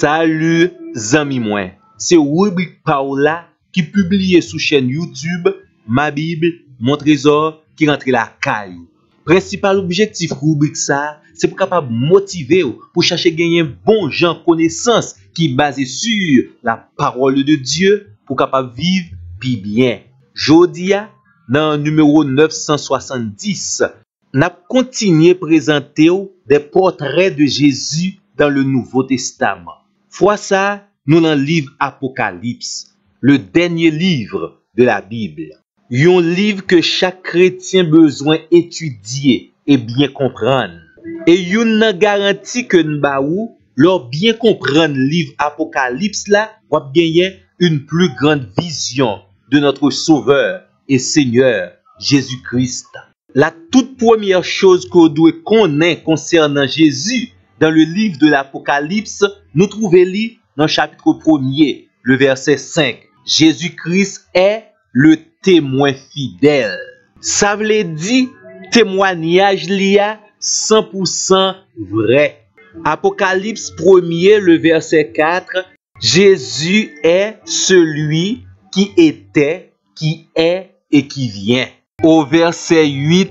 Salut zami mwen, c'est rubrique Paola qui publie sur chaîne YouTube Ma Bible, Mon Trésor qui rentre la caille. Principal objectif rubrique ça, c'est pour capable motiver pour chercher gagner bon gens connaissance qui basé sur la parole de Dieu pour capable vivre puis bien. Jodia dans numéro 970, n'a continué présenter des portraits de Jésus dans le Nouveau Testament. Fois ça, nous dans le livre Apocalypse, le dernier livre de la Bible. Un livre que chaque chrétien besoin étudier et bien comprendre. Et une garantie que nous baou, leur bien comprendre le livre Apocalypse là, va gagner une plus grande vision de notre Sauveur et Seigneur Jésus-Christ. La toute première chose qu'on doit connaître concernant Jésus dans le livre de l'Apocalypse, nous trouvons dans le chapitre 1er, le verset 5. Jésus-Christ est le témoin fidèle. Ça veut dire témoignage lié 100% vrai. Apocalypse 1er, le verset 4. Jésus est celui qui était, qui est et qui vient. Au verset 8,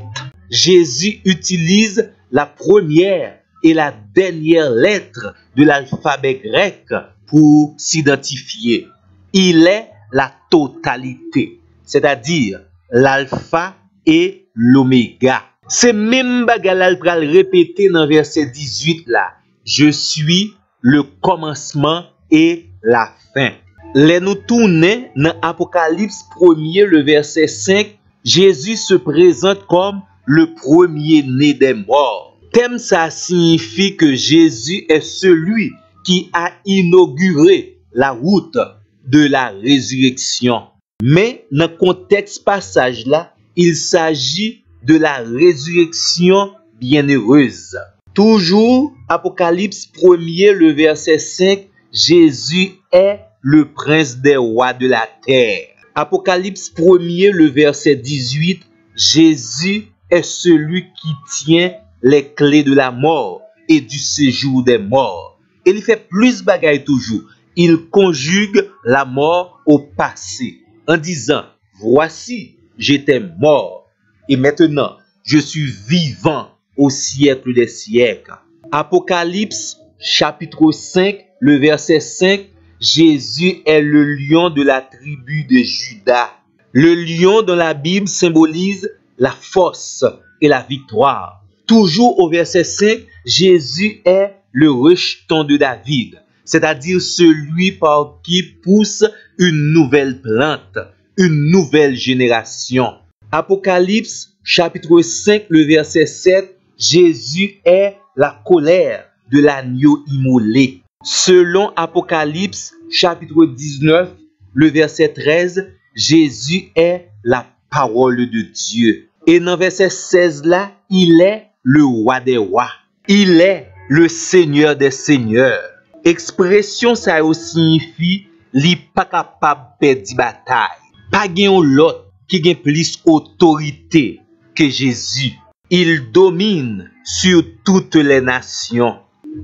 Jésus utilise la première et la dernière lettre de l'alphabet grec pour s'identifier. Il est la totalité, c'est-à-dire l'alpha et l'oméga. C'est même bagarre pral répéter dans verset 18 là. Je suis le commencement et la fin. Les nous tournons dans Apocalypse 1er, le verset 5, Jésus se présente comme le premier-né des morts. Thème ça signifie que Jésus est celui qui a inauguré la route de la résurrection. Mais dans le contexte passage là, il s'agit de la résurrection bienheureuse. Toujours, Apocalypse 1er, le verset 5, Jésus est le prince des rois de la terre. Apocalypse 1er, le verset 18, Jésus est celui qui tient les clés de la mort et du séjour des morts. Et il fait plus bagaille toujours. Il conjugue la mort au passé en disant, voici, j'étais mort et maintenant, je suis vivant au siècle des siècles. Apocalypse chapitre 5, le verset 5, Jésus est le lion de la tribu de Juda. Le lion dans la Bible symbolise la force et la victoire. Toujours au verset 5, Jésus est le rejeton de David, c'est-à-dire celui par qui pousse une nouvelle plante, une nouvelle génération. Apocalypse chapitre 5, le verset 7, Jésus est la colère de l'agneau immolé. Selon Apocalypse chapitre 19, le verset 13, Jésus est la parole de Dieu. Et dans verset 16 là, il est le roi des rois. Il est le seigneur des seigneurs. Expression ça signifie li pas capable perdre bataille. Pas gen l'autre qui gen plus autorité que Jésus. Il domine sur toutes les nations.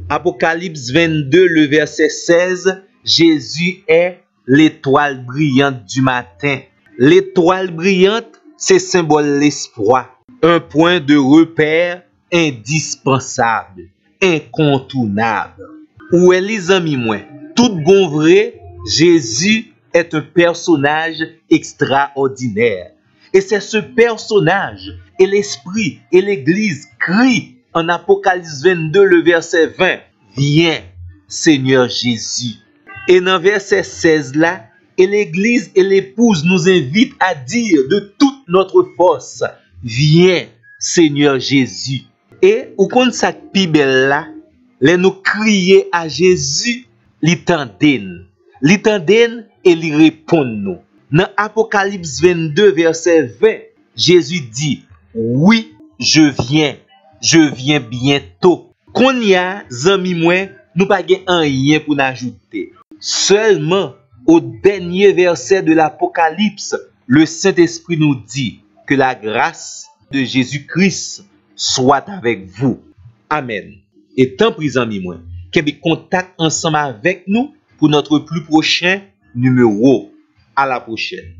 Apocalypse 22, le verset 16, Jésus est l'étoile brillante du matin. L'étoile brillante, c'est symbole l'espoir, un point de repère indispensable, incontournable. Ou est les amis moi, tout bon vrai, Jésus est un personnage extraordinaire. Et c'est ce personnage et l'esprit et l'église crient en Apocalypse 22, le verset 20, viens, Seigneur Jésus. Et dans verset 16 là, et l'église et l'épouse nous invitent à dire de toute notre force, viens, Seigneur Jésus. Et au compte ça pi belle là, les nous crier à Jésus, li tenden et li répond nous. Dans Apocalypse 22, verset 20, Jésus dit, oui, je viens bientôt. Qu'on y a, zami moi, nous pas gen rien pour n'ajouter. Seulement, au dernier verset de l'Apocalypse, le Saint-Esprit nous dit que la grâce de Jésus-Christ soit avec vous. Amen. Et tant pis, zami moi, Quel contact ensemble avec nous pour notre plus prochain numéro. À la prochaine.